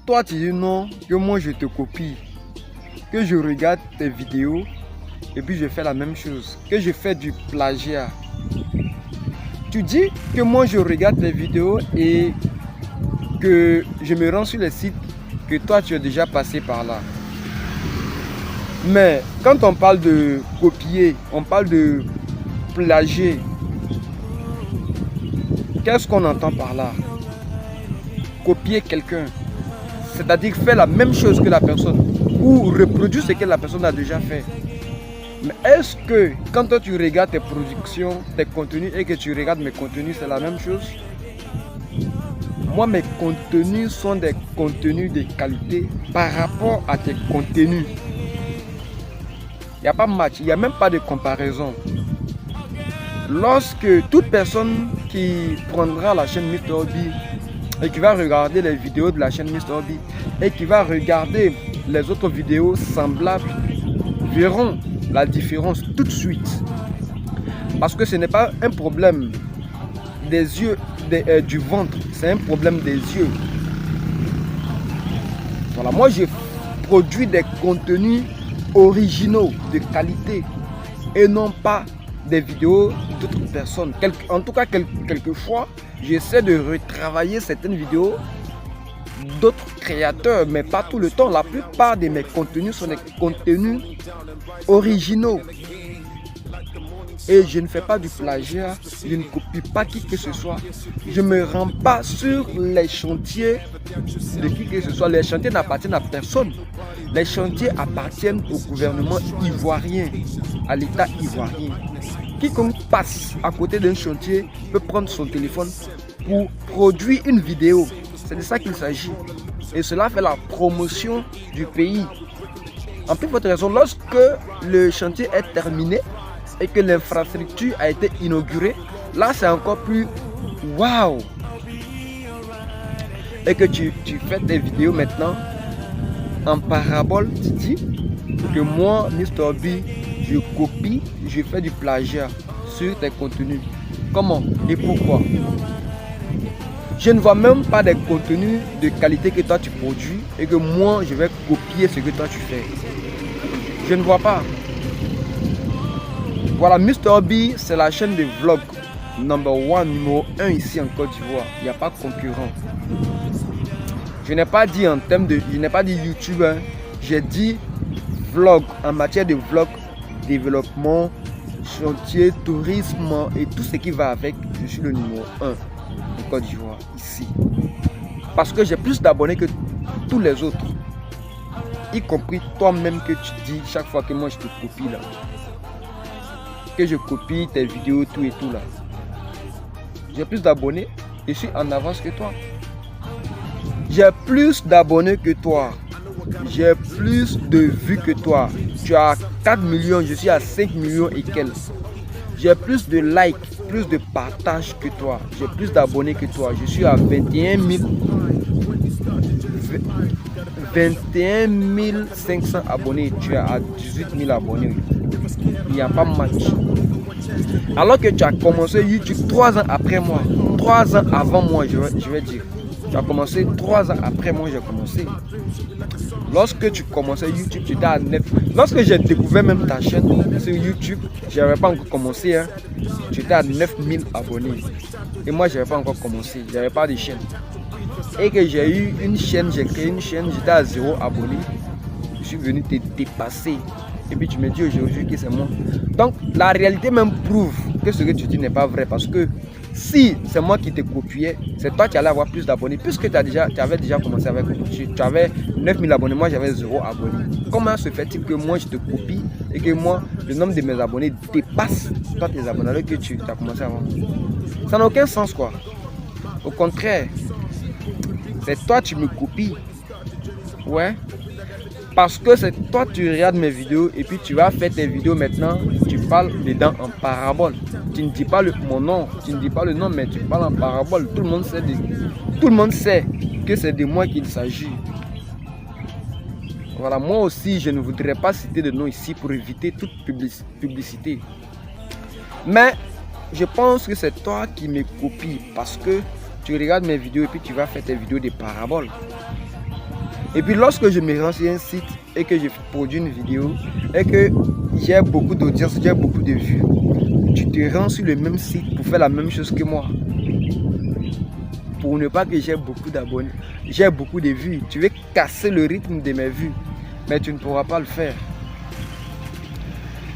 toi tu dis non, que moi je te copie, que je regarde tes vidéos et puis je fais la même chose, que je fais du plagiat. Tu dis que moi je regarde tes vidéos et que je me rends sur les sites que toi tu es déjà passé par là. Mais quand on parle de copier, on parle de plagier, qu'est-ce qu'on entend par là? Copier quelqu'un, c'est-à-dire faire la même chose que la personne ou reproduire ce que la personne a déjà fait. Mais est-ce que quand toi tu regardes tes productions, tes contenus et que tu regardes mes contenus, c'est la même chose? Moi, mes contenus sont des contenus de qualité par rapport à tes contenus. Il n'y a pas de match, il n'y a même pas de comparaison. Lorsque toute personne qui prendra la chaîne MrObi et qui va regarder les vidéos de la chaîne MrObi et qui va regarder les autres vidéos semblables verront la différence tout de suite. Parce que ce n'est pas un problème des yeux, du ventre, c'est un problème des yeux. Voilà, moi je produis des contenus originaux, de qualité, et non pas des vidéos d'autres personnes. En tout cas, quelquefois, j'essaie de retravailler certaines vidéos d'autres créateurs, mais pas tout le temps. La plupart de mes contenus sont des contenus originaux. Et je ne fais pas du plagiat, je ne copie pas qui que ce soit. Je ne me rends pas sur les chantiers de qui que ce soit. Les chantiers n'appartiennent à personne. Les chantiers appartiennent au gouvernement ivoirien, à l'État ivoirien. Quiconque passe à côté d'un chantier peut prendre son téléphone pour produire une vidéo. C'est de ça qu'il s'agit. Et cela fait la promotion du pays. En plus, votre raison, lorsque le chantier est terminé et que l'infrastructure a été inaugurée, là c'est encore plus waouh. Et que tu fais tes vidéos maintenant en parabole, tu dis que moi, MrObi, je copie, je fais du plagiat sur tes contenus. Comment et pourquoi? Je ne vois même pas des contenus de qualité que toi tu produis et que moi je vais copier ce que toi tu fais. Je ne vois pas. Voilà, MrObi, c'est la chaîne de vlog numéro 1 ici en Côte d'Ivoire. Il n'y a pas de concurrent. Je n'ai pas dit en termes de... Je n'ai pas dit YouTube. Hein. J'ai dit vlog. En matière de vlog, développement, chantier, tourisme et tout ce qui va avec. Je suis le numéro 1 en Côte d'Ivoire, ici. Parce que j'ai plus d'abonnés que tous les autres. Y compris toi-même que tu dis chaque fois que moi je te copie là. Que je copie tes vidéos, tout et tout là. J'ai plus d'abonnés. Je suis en avance que toi. J'ai plus d'abonnés que toi. J'ai plus de vues que toi. Tu as 4 millions, je suis à 5 millions et quelques. J'ai plus de likes, plus de partages que toi. J'ai plus d'abonnés que toi. Je suis à 21 500 abonnés. Tu es à 18 000 abonnés. Il n'y a pas match. Alors que tu as commencé YouTube 3 ans après moi. 3 ans avant moi, je vais dire. Tu as commencé 3 ans après moi, j'ai commencé. Lorsque tu commençais YouTube, tu étais à 9. Lorsque j'ai découvert même ta chaîne sur YouTube, je n'avais pas encore commencé. Hein. Tu étais à 9000 abonnés. Et moi, je n'avais pas encore commencé. Je n'avais pas de chaîne. Et que j'ai eu une chaîne, j'ai créé une chaîne, j'étais à 0 abonnés. Je suis venu te dépasser. Et puis tu me dis aujourd'hui que c'est moi. Donc la réalité même prouve que ce que tu dis n'est pas vrai. Parce que si c'est moi qui te copiais, c'est toi qui allais avoir plus d'abonnés. Puisque tu avais déjà commencé avec moi. Tu avais 9000 abonnés, moi j'avais 0 abonnés. Comment se fait-il que moi je te copie et que moi le nombre de mes abonnés dépasse toi tes abonnés alors que tu as commencé avant? Ça n'a aucun sens quoi. Au contraire, c'est toi tu me copies. Ouais. Parce que c'est toi tu regardes mes vidéos et puis tu vas faire tes vidéos maintenant, tu parles dedans en parabole. Tu ne dis pas mon nom, tu ne dis pas le nom, mais tu parles en parabole. Tout le monde sait que c'est de moi qu'il s'agit. Voilà, moi aussi je ne voudrais pas citer de nom ici pour éviter toute publicité. Mais je pense que c'est toi qui me copies parce que tu regardes mes vidéos et puis tu vas faire tes vidéos de parabole. Et puis lorsque je me rends sur un site et que je produis une vidéo et que j'ai beaucoup d'audience, j'ai beaucoup de vues, tu te rends sur le même site pour faire la même chose que moi. Pour ne pas que j'ai beaucoup d'abonnés, j'ai beaucoup de vues. Tu veux casser le rythme de mes vues, mais tu ne pourras pas le faire.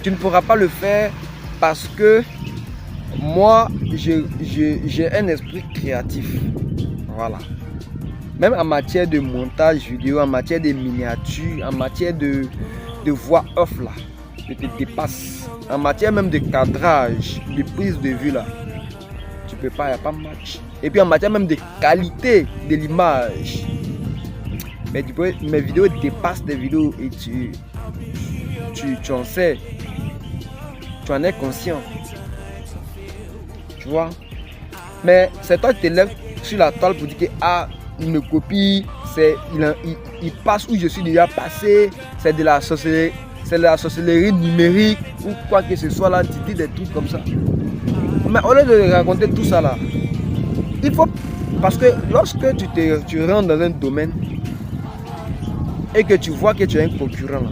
Tu ne pourras pas le faire parce que moi, j'ai un esprit créatif. Voilà. Même en matière de montage vidéo, en matière de miniatures, en matière de voix off là, je te dépasse. En matière même de cadrage, de prise de vue là, tu peux pas, il n'y a pas de match. Et puis en matière même de qualité de l'image, mais mes vidéos dépassent des vidéos et tu en sais, tu en es conscient. Tu vois? Mais c'est toi qui te lèves sur la toile pour dire que ah, il me copie, il passe où je suis déjà passé, c'est de la sorcellerie numérique ou quoi que ce soit là, tu dis des trucs comme ça. Mais au lieu de raconter tout ça là, il faut, parce que lorsque tu rentres dans un domaine et que tu vois que tu es un concurrent là,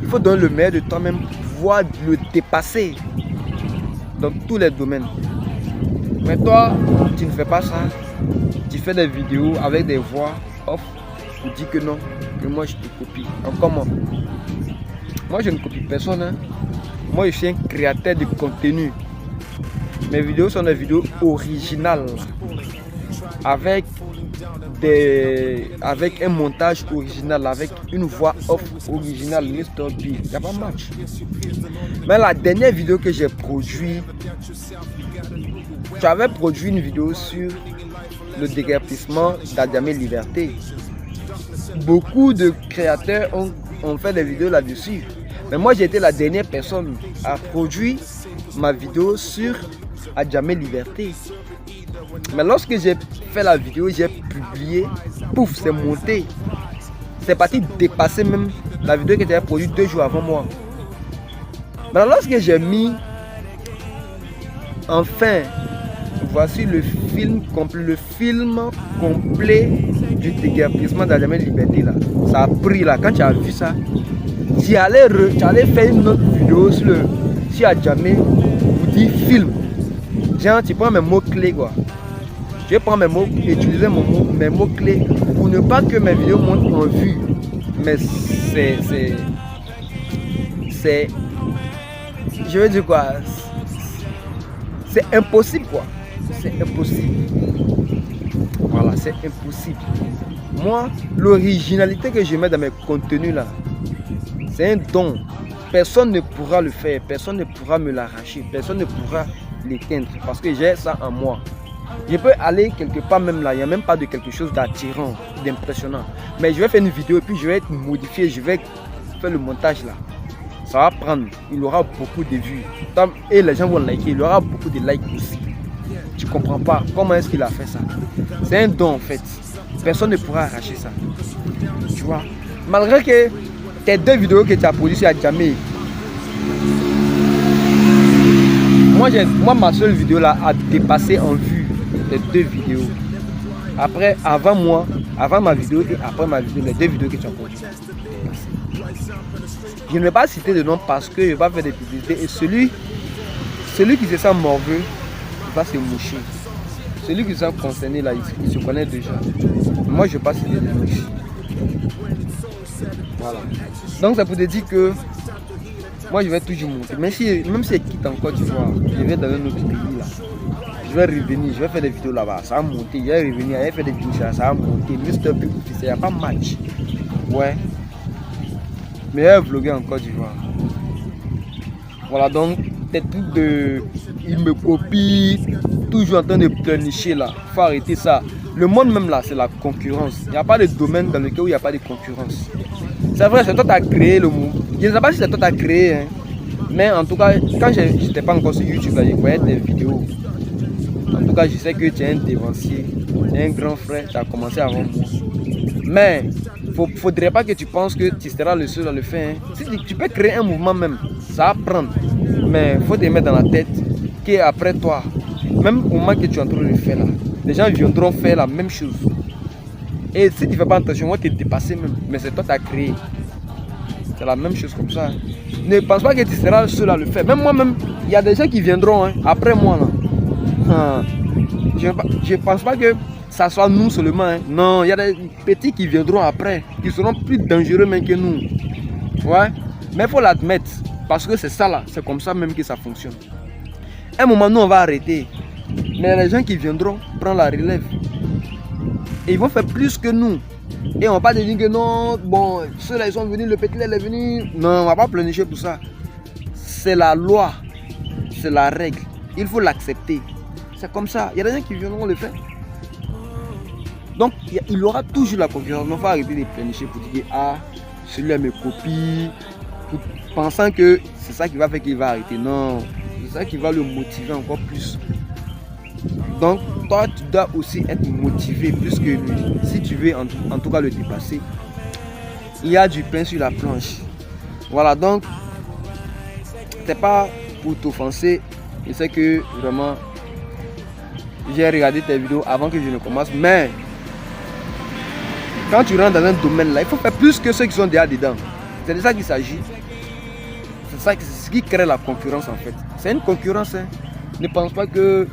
il faut donner le meilleur de toi-même pour pouvoir le dépasser dans tous les domaines. Mais toi, tu ne fais pas ça. Tu fais des vidéos avec des voix off pour dire que non, que moi je te copie. Encore moi je ne copie personne. Hein. Moi je suis un créateur de contenu. Mes vidéos sont des vidéos originales avec un montage original, avec une voix off originale, Mr. B. Il n'y a pas de match. Mais la dernière vidéo que j'ai produite, j'avais produit une vidéo sur le déguerpissement d'Adjamé Liberté. Beaucoup de créateurs ont fait des vidéos là-dessus. Mais moi j'ai été la dernière personne à produire ma vidéo sur Adjamé Liberté. Mais lorsque j'ai fait la vidéo, j'ai publié, pouf, c'est monté. C'est parti dépasser même la vidéo que j'avais produite 2 jours avant moi. Mais lorsque j'ai mis, enfin, voici le film complet du déguerpissement d'Adjamé Liberté là. Ça a pris là, quand tu as vu ça, tu allais faire une autre vidéo sur Adjamé pour dire film. Genre, tu prends mes mots-clés quoi. Je vais prendre mes mots, utiliser mes mots-clés pour ne pas que mes vidéos montent en vue. Mais c'est, je veux dire quoi, c'est impossible quoi. C'est impossible. Voilà, c'est impossible. Moi, l'originalité que je mets dans mes contenus là, c'est un don. Personne ne pourra le faire, personne ne pourra me l'arracher, personne ne pourra l'éteindre parce que j'ai ça en moi. Je peux aller quelque part même là, il n'y a même pas de quelque chose d'attirant, d'impressionnant. Mais je vais faire une vidéo et puis je vais être modifié, je vais faire le montage là. Ça va prendre, il aura beaucoup de vues. Et les gens vont liker, il aura beaucoup de likes aussi. Tu comprends pas comment est-ce qu'il a fait ça. C'est un don en fait. Personne ne pourra arracher ça. Tu vois. Malgré que tes 2 vidéos que tu as produites sur Adjamé, moi ma seule vidéo là a dépassé en vue les 2 vidéos. Après, avant ma vidéo et après ma vidéo, les 2 vidéos que tu as produites. Je ne vais pas citer de nom parce que je ne vais pas faire de publicité. Et celui qui se sent morveux, il va se moucher. Celui qui se sent concerné là, il se connaît déjà. Moi, je ne vais pas citer de nom ici. Voilà. Donc, ça peut te dire que moi, je vais toujours monter. Même si je quitte encore, tu vois, je vais dans un autre pays là. Je vais revenir, je vais faire des vidéos là-bas. Ça va monter. Je vais revenir, je vais faire des vidéos là, ça va monter. Mr. P, il n'y a pas de match. Ouais. Meilleur vlogueur en Côte d'Ivoire. Voilà, donc des trucs de il me copie, toujours en train de pleurnicher là. Faut arrêter ça. Le monde même là, c'est la concurrence. Il n'y a pas de domaine dans lequel il n'y a pas de concurrence. C'est vrai, c'est toi qui as créé le mot. Je ne sais pas si c'est toi qui as créé, hein. Mais en tout cas, quand je n'étais pas encore sur YouTube, là, je voyais des vidéos. En tout cas, je sais que tu es un dévancier, un grand frère, tu as commencé avant moi. Mais il ne faudrait pas que tu penses que tu seras le seul à le faire. Hein. Si tu peux créer un mouvement même, ça va prendre. Mais il faut te mettre dans la tête qu'après toi, même au moment que tu es en train de le faire là, les gens viendront faire la même chose. Et si tu ne fais pas attention, on va te dépasser même. Mais c'est toi qui as créé. C'est la même chose comme ça. Ne pense pas que tu seras le seul à le faire. Même moi-même, il y a des gens qui viendront après moi. Là. Je ne pense pas que ça soit nous seulement. Non, il y a des petits qui viendront après, qui seront plus dangereux même que nous. Ouais. Mais il faut l'admettre. Parce que c'est ça là. C'est comme ça même que ça fonctionne. À un moment, nous, on va arrêter. Mais les gens qui viendront prendre la relève. Et ils vont faire plus que nous. Et on va pas dire que non, bon, ceux-là ils sont venus, le petit là il est venu. Non, on va pas pleurnicher pour ça. C'est la loi, c'est la règle. Il faut l'accepter. C'est comme ça. Il y a des gens qui viendront le faire. Donc il y aura toujours la concurrence. On va arrêter de pleurnicher pour dire ah, celui-là me copie, pensant que c'est ça qui va faire qu'il va arrêter. Non, c'est ça qui va le motiver encore plus. Donc, toi, tu dois aussi être motivé plus que lui. Si tu veux en tout cas le dépasser, il y a du pain sur la planche. Voilà, donc, c'est pas pour t'offenser. Je sais que vraiment, j'ai regardé tes vidéos avant que je ne commence. Mais, quand tu rentres dans un domaine là, il faut faire plus que ceux qui sont déjà dedans. C'est de ça qu'il s'agit. C'est ce qui crée la concurrence en fait. C'est une concurrence. Ne pense pas que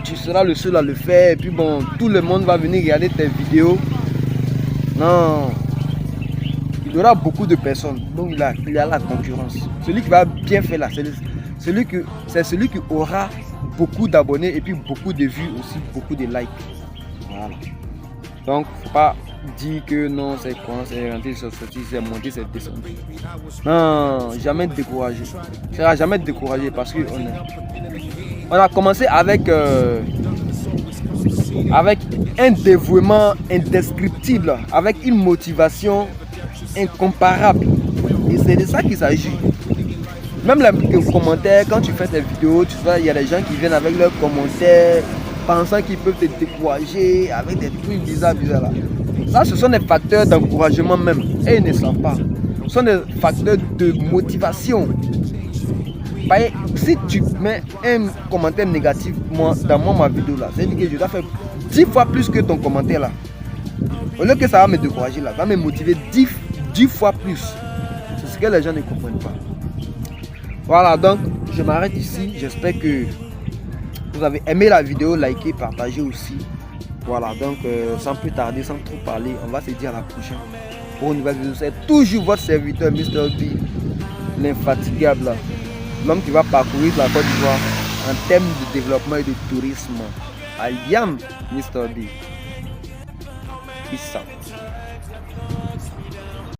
tu seras le seul à le faire et puis bon, tout le monde va venir regarder tes vidéos. Non, il y aura beaucoup de personnes, donc il y a la concurrence. Celui qui va bien faire là, c'est celui qui aura beaucoup d'abonnés et puis beaucoup de vues aussi, beaucoup de likes. Voilà. Donc, faut pas dire que non, c'est quoi, c'est rentré, c'est sorti, c'est monté, c'est descendu. Non, jamais découragé. Tu ne seras jamais découragé parce que on a commencé avec un dévouement indescriptible, avec une motivation incomparable. Et c'est de ça qu'il s'agit. Même les commentaires, quand tu fais tes vidéos, tu vois, il y a des gens qui viennent avec leurs commentaires, pensant qu'ils peuvent te décourager avec des trucs bizarres là. Ça, ce sont des facteurs d'encouragement même. Et ils ne savent pas. Ce sont des facteurs de motivation. Si tu mets un commentaire négatif dans ma vidéo là, c'est-à-dire que je dois faire 10 fois plus que ton commentaire là. Au lieu que ça va me décourager là, ça va me motiver 10 fois plus. C'est ce que les gens ne comprennent pas. Voilà, donc je m'arrête ici. J'espère que vous avez aimé la vidéo, likez, partagez aussi. Voilà, donc sans plus tarder, sans trop parler, on va se dire à la prochaine. Pour une nouvelle vidéo, c'est toujours votre serviteur Mr. B, l'infatigable. L'homme qui va parcourir la Côte d'Ivoire en termes de développement et de tourisme. I am Mr. B. Peace out.